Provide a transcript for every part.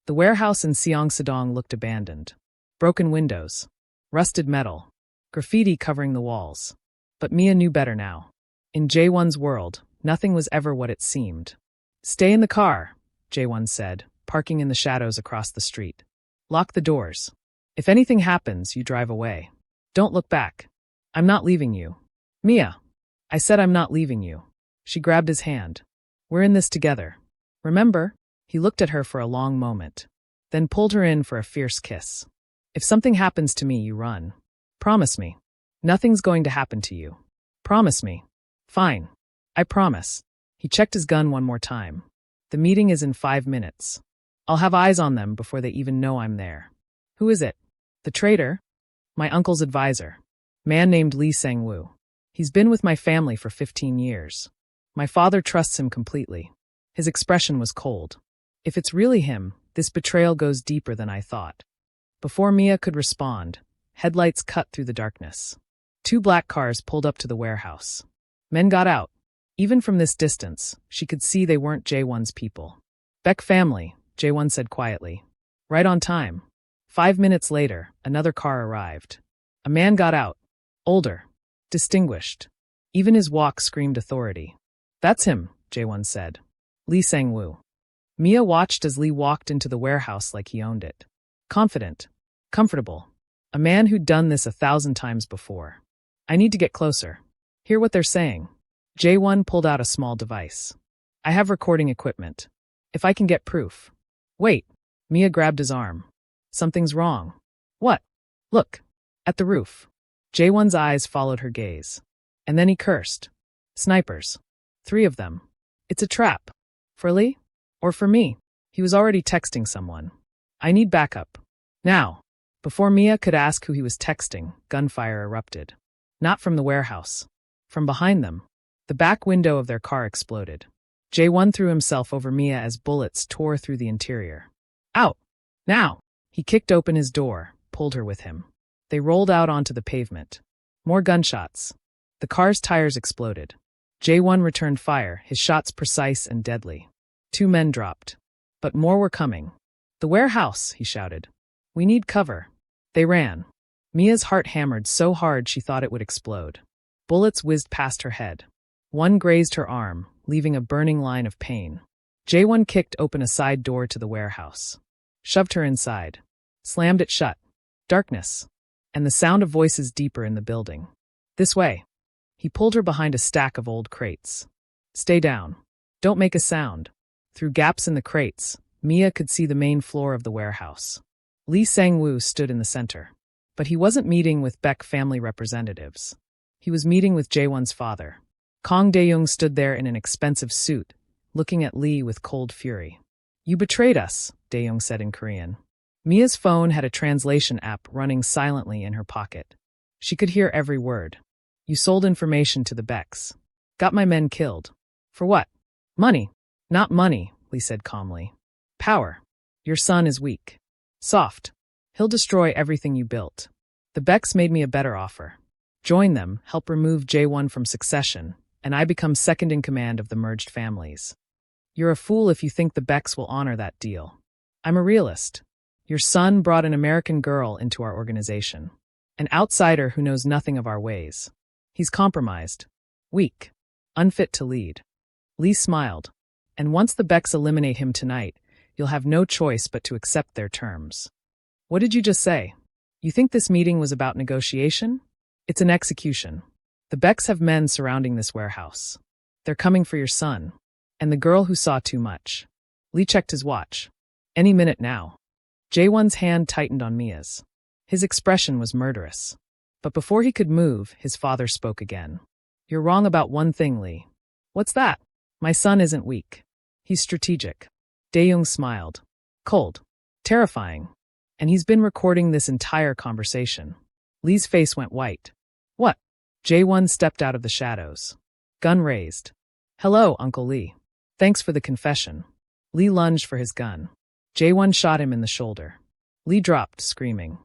The warehouse in Seongsadong looked abandoned. Broken windows, rusted metal, graffiti covering the walls. But Mia knew better now. In Jae-won's world, nothing was ever what it seemed. "Stay in the car," Jae-won said, parking in the shadows across the street. "Lock the doors. If anything happens, you drive away. Don't look back. I'm not leaving you." "Mia, I said I'm not leaving you." She grabbed his hand. "We're in this together. Remember?" He looked at her for a long moment, then pulled her in for a fierce kiss. "If something happens to me, you run. Promise me. Nothing's going to happen to you. Promise me." "Fine. I promise." He checked his gun one more time. "The meeting is in 5 minutes. I'll have eyes on them before they even know I'm there." "Who is it?" "The traitor. My uncle's advisor. Man named Lee Sang-woo. He's been with my family for 15 years. My father trusts him completely." His expression was cold. "If it's really him, this betrayal goes deeper than I thought." Before Mia could respond, headlights cut through the darkness. 2 black cars pulled up to the warehouse. Men got out. Even from this distance, she could see they weren't Jae-won's people. "Beck family," Jae-won said quietly. "Right on time." 5 minutes later, another car arrived. A man got out. Older. Distinguished. Even his walk screamed authority. "That's him," Jae-won said. "Lee Sang-woo." Mia watched as Lee walked into the warehouse like he owned it. Confident. Comfortable. A man who'd done this 1,000 times before. "I need to get closer. Hear what they're saying." Jae-won pulled out a small device. "I have recording equipment. If I can get proof." "Wait." Mia grabbed his arm. "Something's wrong." "What?" "Look. At the roof." Jae-won's eyes followed her gaze. And then he cursed. "Snipers. 3 of them. It's a trap. For Lee? Or for me?" He was already texting someone. "I need backup. Now." Before Mia could ask who he was texting, gunfire erupted. Not from the warehouse. From behind them. The back window of their car exploded. Jae-won threw himself over Mia as bullets tore through the interior. "Out! Now!" He kicked open his door, pulled her with him. They rolled out onto the pavement. More gunshots. The car's tires exploded. Jae-won returned fire, his shots precise and deadly. 2 men dropped. But more were coming. "The warehouse," he shouted. "We need cover." They ran. Mia's heart hammered so hard she thought it would explode. Bullets whizzed past her head. One grazed her arm, leaving a burning line of pain. Jae-won kicked open a side door to the warehouse. Shoved her inside. Slammed it shut. Darkness. And the sound of voices deeper in the building. "This way." He pulled her behind a stack of old crates. "Stay down. Don't make a sound." Through gaps in the crates, Mia could see the main floor of the warehouse. Lee Sang-woo stood in the center. But he wasn't meeting with Beck family representatives. He was meeting with Jae-won's father. Kang Dae-young stood there in an expensive suit, looking at Lee with cold fury. "You betrayed us," Dae-young said in Korean. Mia's phone had a translation app running silently in her pocket. She could hear every word. "You sold information to the Becks. Got my men killed. For what?" "Money." "Not money," Lee said calmly. "Power. Your son is weak. Soft. He'll destroy everything you built. The Becks made me a better offer. Join them, help remove Jae-won from succession, and I become second in command of the merged families. You're a fool if you think the Becks will honor that deal. I'm a realist. Your son brought an American girl into our organization. An outsider who knows nothing of our ways. He's compromised. Weak. Unfit to lead." Lee smiled. "And once the Becks eliminate him tonight, you'll have no choice but to accept their terms." "What did you just say? You think this meeting was about negotiation? It's an execution. The Becks have men surrounding this warehouse. They're coming for your son. And the girl who saw too much." Lee checked his watch. "Any minute now." Jae-won's hand tightened on Mia's. His expression was murderous. But before he could move, his father spoke again. "You're wrong about one thing, Lee." "What's that?" "My son isn't weak. He's strategic." Dae-young smiled. "Cold. Terrifying. And he's been recording this entire conversation." Lee's face went white. "What?" Jae-won stepped out of the shadows. Gun raised. "Hello, Uncle Lee. Thanks for the confession." Lee lunged for his gun. Jae-won shot him in the shoulder. Lee dropped, screaming.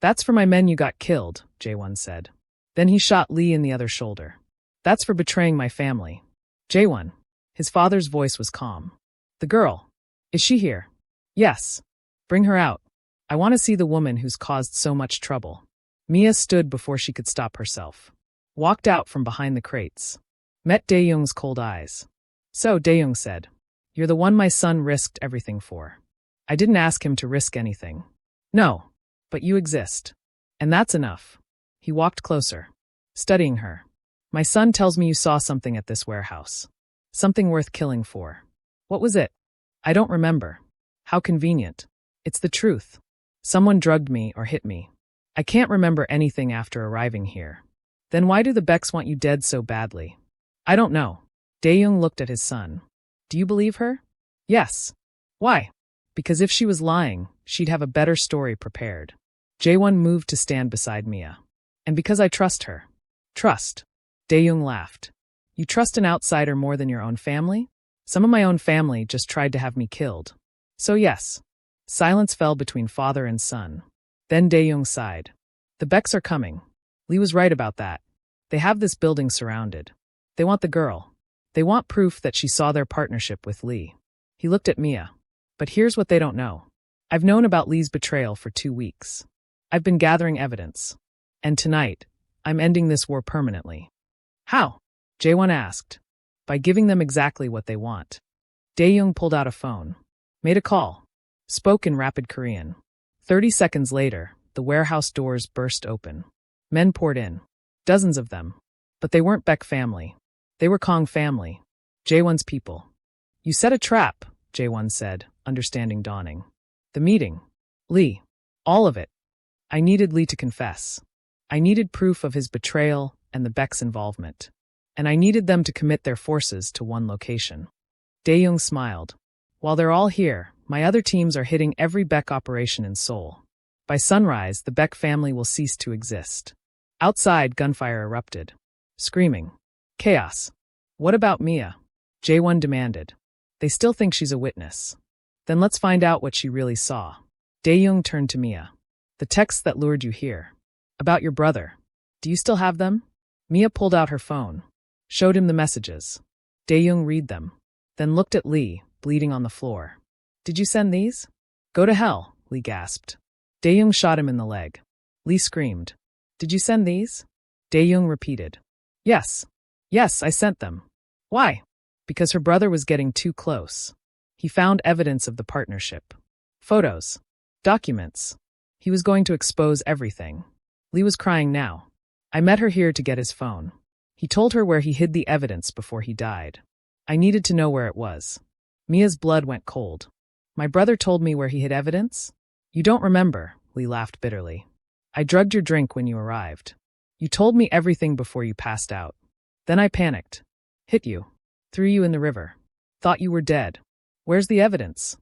"That's for my men you got killed," Jae-won said. Then he shot Lee in the other shoulder. "That's for betraying my family." "Jae-won." His father's voice was calm. "The girl. Is she here?" "Yes." Bring her out. I want to see the woman who's caused so much trouble. Mia stood before she could stop herself. Walked out from behind the crates. Met Dae-young's cold eyes. So, Dae-young said, you're the one my son risked everything for. I didn't ask him to risk anything. No, but you exist. And that's enough. He walked closer, studying her. My son tells me you saw something at this warehouse. Something worth killing for. What was it? I don't remember. How convenient. It's the truth. Someone drugged me or hit me. I can't remember anything after arriving here. Then why do the Becks want you dead so badly? I don't know. Dae-young looked at his son. Do you believe her? Yes. Why? Because if she was lying, she'd have a better story prepared. Jae-won moved to stand beside Mia. And because I trust her. Trust. Dae-young laughed. You trust an outsider more than your own family? Some of my own family just tried to have me killed. So yes. Silence fell between father and son. Then Dae-young sighed. The Becks are coming. Lee was right about that. They have this building surrounded. They want the girl. They want proof that she saw their partnership with Lee. He looked at Mia. But here's what they don't know. I've known about Lee's betrayal for 2 weeks. I've been gathering evidence. And tonight, I'm ending this war permanently. How? Jae-won asked. By giving them exactly what they want. Dae-young pulled out a phone. Made a call. Spoke in rapid Korean. 30 seconds later, the warehouse doors burst open. Men poured in. Dozens of them. But they weren't Beck family. They were Kong family. Jae-won's people. You set a trap, Jae-won said, understanding dawning. The meeting. Lee. All of it. I needed Lee to confess. I needed proof of his betrayal and the Beck's involvement. And I needed them to commit their forces to one location. Dae-young smiled. While they're all here, my other teams are hitting every Beck operation in Seoul. By sunrise, the Beck family will cease to exist. Outside, gunfire erupted. Screaming. Chaos. What about Mia? Jae-won demanded. They still think she's a witness. Then let's find out what she really saw. Dae-young turned to Mia. The texts that lured you here. About your brother. Do you still have them? Mia pulled out her phone. Showed him the messages. Dae-young read them. Then looked at Lee, bleeding on the floor. Did you send these? Go to hell, Lee gasped. Dae-young shot him in the leg. Lee screamed. Did you send these? Dae-young repeated. Yes. Yes, I sent them. Why? Because her brother was getting too close. He found evidence of the partnership. Photos. Documents. He was going to expose everything. Lee was crying now. I met her here to get his phone. He told her where he hid the evidence before he died. I needed to know where it was. Mia's blood went cold. My brother told me where he hid evidence? You don't remember, Lee laughed bitterly. I drugged your drink when you arrived. You told me everything before you passed out. Then I panicked. Hit you. Threw you in the river. Thought you were dead. Where's the evidence?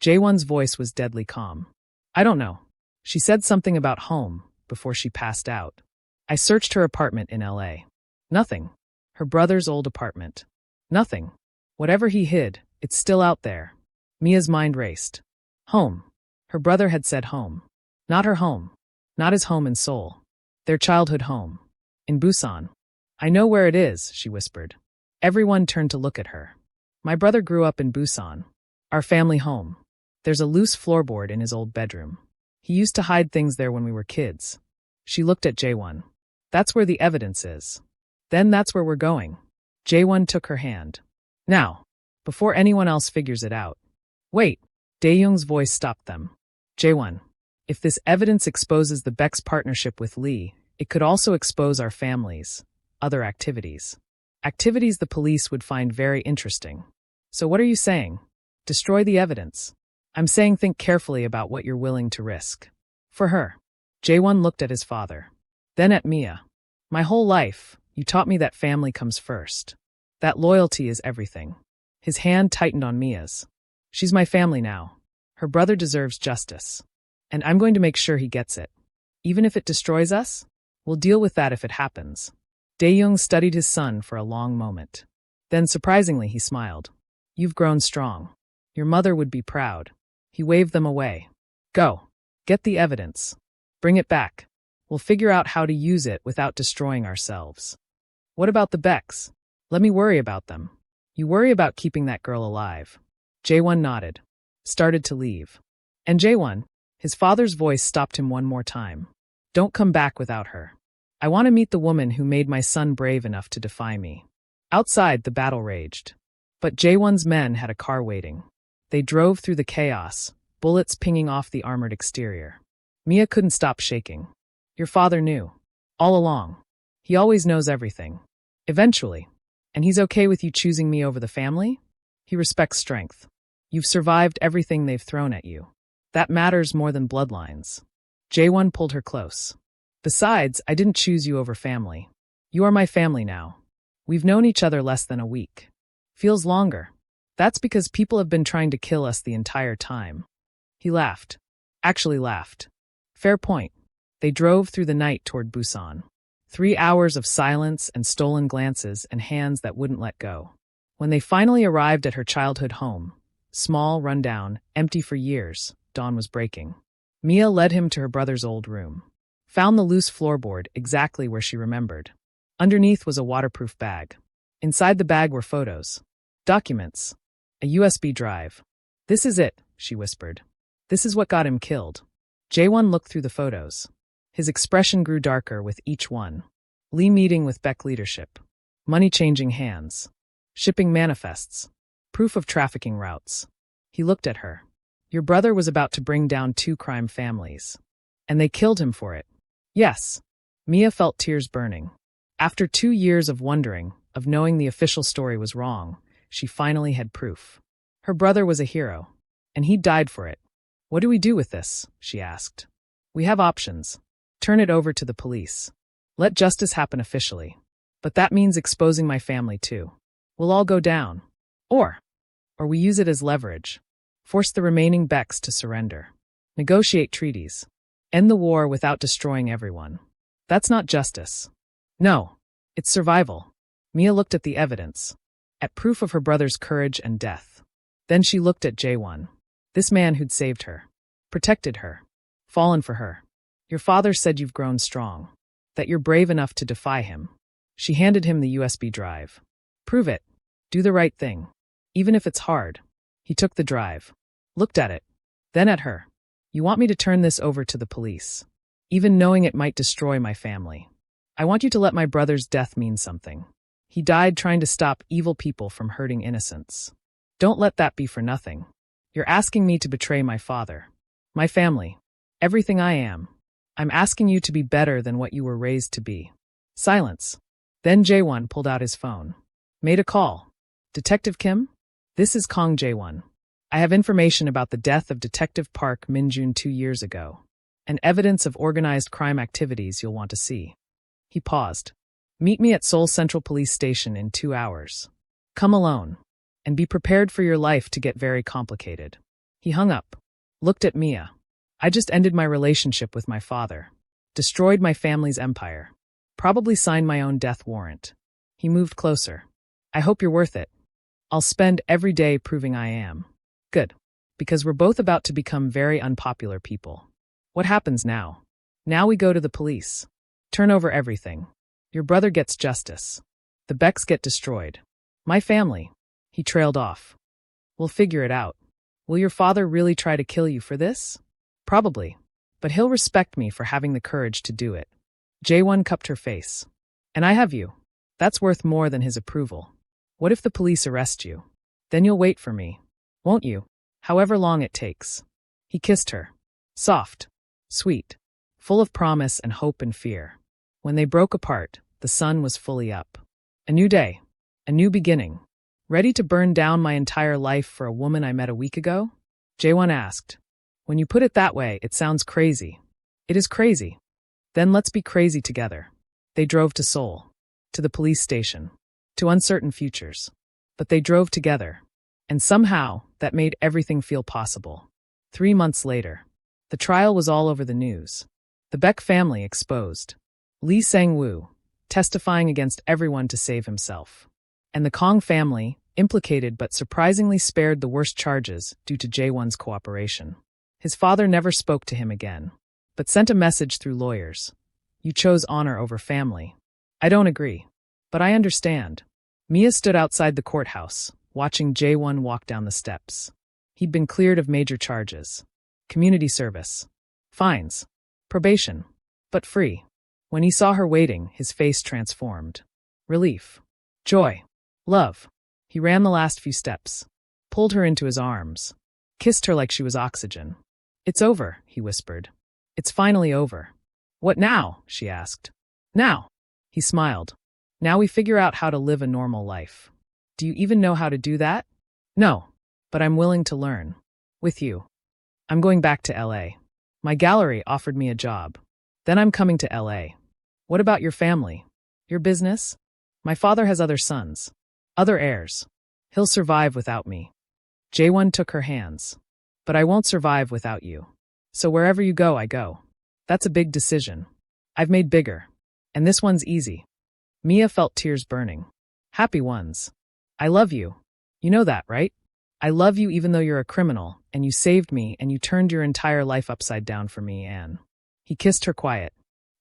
Jae-won's voice was deadly calm. I don't know. She said something about home before she passed out. I searched her apartment in LA. Nothing. Her brother's old apartment. Nothing. Whatever he hid, it's still out there. Mia's mind raced. Home. Her brother had said home. Not her home. Not his home in Seoul. Their childhood home. In Busan. I know where it is, she whispered. Everyone turned to look at her. My brother grew up in Busan. Our family home. There's a loose floorboard in his old bedroom. He used to hide things there when we were kids. She looked at Jae-won. That's where the evidence is. Then that's where we're going. Jae-won took her hand. Now. Before anyone else figures it out. Wait. Dae-young's voice stopped them. Jae-won. If this evidence exposes the Beck's partnership with Lee, it could also expose our families. Other activities. Activities the police would find very interesting. So what are you saying? Destroy the evidence. I'm saying think carefully about what you're willing to risk. For her. Jae-won looked at his father. Then at Mia. My whole life, you taught me that family comes first. That loyalty is everything. His hand tightened on Mia's. She's my family now. Her brother deserves justice. And I'm going to make sure he gets it. Even if it destroys us, we'll deal with that if it happens. Dae-young studied his son for a long moment. Then surprisingly he smiled. You've grown strong. Your mother would be proud. He waved them away. Go. Get the evidence. Bring it back. We'll figure out how to use it without destroying ourselves. What about the Becks? Let me worry about them. You worry about keeping that girl alive. Jae-won nodded. Started to leave. And Jae-won, his father's voice stopped him one more time. Don't come back without her. I want to meet the woman who made my son brave enough to defy me. Outside, the battle raged. But Jae-won's men had a car waiting. They drove through the chaos, bullets pinging off the armored exterior. Mia couldn't stop shaking. Your father knew. All along. He always knows everything. Eventually. And he's okay with you choosing me over the family? He respects strength. You've survived everything they've thrown at you. That matters more than bloodlines. Jae-won pulled her close. Besides, I didn't choose you over family. You are my family now. We've known each other less than a week. Feels longer. That's because people have been trying to kill us the entire time. He laughed. Actually laughed. Fair point. They drove through the night toward Busan. 3 hours of silence and stolen glances and hands that wouldn't let go. When they finally arrived at her childhood home, small, rundown, empty for years, dawn was breaking. Mia led him to her brother's old room. Found the loose floorboard exactly where she remembered. Underneath was a waterproof bag. Inside the bag were photos. Documents. A USB drive. This is it, she whispered. This is what got him killed. Jae-won looked through the photos. His expression grew darker with each one. Lee meeting with Beck leadership. Money changing hands. Shipping manifests. Proof of trafficking routes. He looked at her. Your brother was about to bring down 2 crime families. And they killed him for it. Yes. Mia felt tears burning. After 2 years of wondering, of knowing the official story was wrong, she finally had proof. Her brother was a hero. And he died for it. What do we do with this? She asked. We have options. Turn it over to the police. Let justice happen officially. But that means exposing my family too. We'll all go down. Or we use it as leverage. Force the remaining Becks to surrender. Negotiate treaties. End the war without destroying everyone. That's not justice. No, it's survival. Mia looked at the evidence. At proof of her brother's courage and death. Then she looked at Jae-won. This man who'd saved her. Protected her. Fallen for her. Your father said you've grown strong. That you're brave enough to defy him. She handed him the USB drive. Prove it. Do the right thing. Even if it's hard. He took the drive. Looked at it. Then at her. You want me to turn this over to the police. Even knowing it might destroy my family. I want you to let my brother's death mean something. He died trying to stop evil people from hurting innocents. Don't let that be for nothing. You're asking me to betray my father. My family. Everything I am. I'm asking you to be better than what you were raised to be. Silence. Then Jae-won pulled out his phone. Made a call. Detective Kim? This is Kong Jae-won. I have information about the death of Detective Park Min-jun 2 years ago. And evidence of organized crime activities you'll want to see. He paused. Meet me at Seoul Central Police Station in 2 hours. Come alone. And be prepared for your life to get very complicated. He hung up. Looked at Mia. I just ended my relationship with my father. Destroyed my family's empire. Probably signed my own death warrant. He moved closer. I hope you're worth it. I'll spend every day proving I am. Good. Because we're both about to become very unpopular people. What happens now? Now we go to the police. Turn over everything. Your brother gets justice. The Becks get destroyed. My family. He trailed off. We'll figure it out. Will your father really try to kill you for this? Probably. But he'll respect me for having the courage to do it. Jae-won cupped her face. And I have you. That's worth more than his approval. What if the police arrest you? Then you'll wait for me. Won't you? However long it takes. He kissed her. Soft. Sweet. Full of promise and hope and fear. When they broke apart, the sun was fully up. A new day. A new beginning. Ready to burn down my entire life for a woman I met a week ago? Jae-won asked. When you put it that way, it sounds crazy. It is crazy. Then let's be crazy together. They drove to Seoul. To the police station. To uncertain futures. But they drove together. And somehow, that made everything feel possible. 3 months later. The trial was all over the news. The Beck family exposed. Lee Sang-woo, testifying against everyone to save himself. And the Kong family, implicated but surprisingly spared the worst charges due to Jae-won's cooperation. His father never spoke to him again, but sent a message through lawyers. You chose honor over family. I don't agree. But I understand. Mia stood outside the courthouse, watching Jae-won walk down the steps. He'd been cleared of major charges. community service, fines, probation, but free. When he saw her waiting, his face transformed. Relief, joy, love. He ran the last few steps, pulled her into his arms, kissed her like she was oxygen. It's over, he whispered. It's finally over. What now? She asked. Now. He smiled. Now we figure out how to live a normal life. Do you even know how to do that? No, but I'm willing to learn. With you. I'm going back to LA. My gallery offered me a job. Then I'm coming to LA. What about your family? Your business? My father has other sons. Other heirs. He'll survive without me. Jae-won took her hands. But I won't survive without you. So wherever you go, I go. That's a big decision. I've made bigger. And this one's easy. Mia felt tears burning. Happy ones. I love you. You know that, right? I love you even though you're a criminal, and you saved me, and you turned your entire life upside down for me, Anne. He kissed her quiet.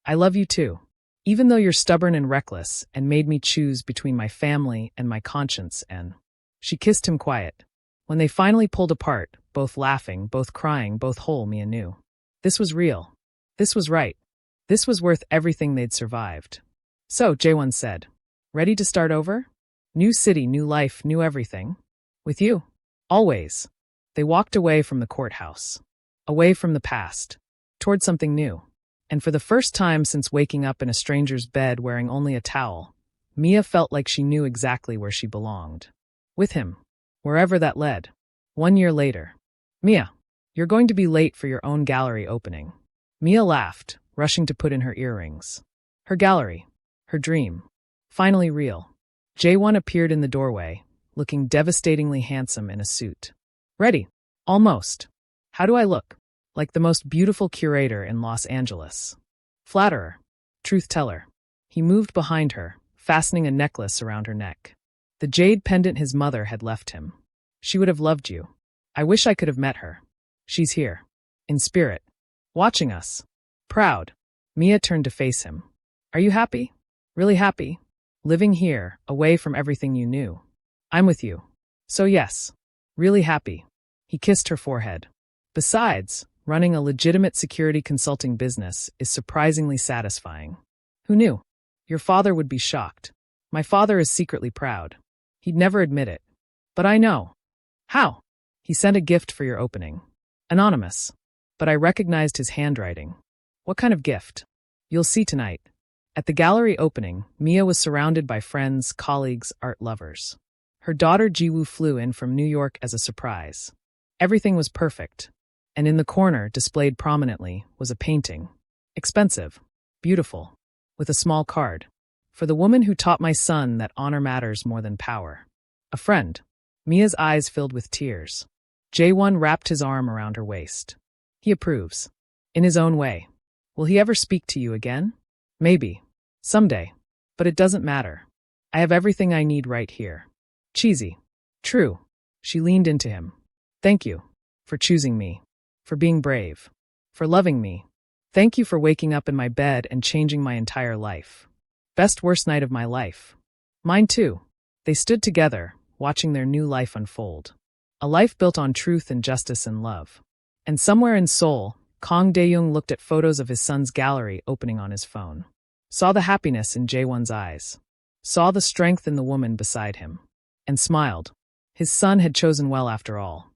I love you too. Even though you're stubborn and reckless, and made me choose between my family and my conscience, Anne. She kissed him quiet. When they finally pulled apart, both laughing, both crying, both whole, Mia knew. This was real. This was right. This was worth everything they'd survived. So, Jae-won said, ready to start over? New city, new life, new everything. With you. Always. They walked away from the courthouse. Away from the past. Toward something new. And for the first time since waking up in a stranger's bed wearing only a towel, Mia felt like she knew exactly where she belonged. With him. Wherever that led. 1 year later. Mia, you're going to be late for your own gallery opening. Mia laughed, rushing to put in her earrings. Her gallery. Her dream. Finally real. Jae-won appeared in the doorway, looking devastatingly handsome in a suit. Ready. Almost. How do I look? Like the most beautiful curator in Los Angeles. Flatterer. Truth teller. He moved behind her, fastening a necklace around her neck. The jade pendant his mother had left him. She would have loved you. I wish I could have met her. She's here. In spirit. Watching us. Proud. Mia turned to face him. Are you happy? Really happy? Living here, away from everything you knew. I'm with you. So yes. Really happy. He kissed her forehead. Besides, running a legitimate security consulting business is surprisingly satisfying. Who knew? Your father would be shocked. My father is secretly proud. He'd never admit it. But I know. How? He sent a gift for your opening. Anonymous. But I recognized his handwriting. What kind of gift? You'll see tonight. At the gallery opening, Mia was surrounded by friends, colleagues, art lovers. Her daughter Ji-woo flew in from New York as a surprise. Everything was perfect. And in the corner, displayed prominently, was a painting. Expensive. Beautiful. With a small card. For the woman who taught my son that honor matters more than power. A friend. Mia's eyes filled with tears. Jae-won wrapped his arm around her waist. He approves. In his own way. Will he ever speak to you again? Maybe. Someday. But it doesn't matter. I have everything I need right here. Cheesy. True. She leaned into him. Thank you. For choosing me. For being brave. For loving me. Thank you for waking up in my bed and changing my entire life. Best worst night of my life. Mine too. They stood together, watching their new life unfold. A life built on truth and justice and love. And somewhere in Seoul, Kang Dae-young looked at photos of his son's gallery opening on his phone. Saw the happiness in Jae-won's eyes. Saw the strength in the woman beside him. And smiled. His son had chosen well after all.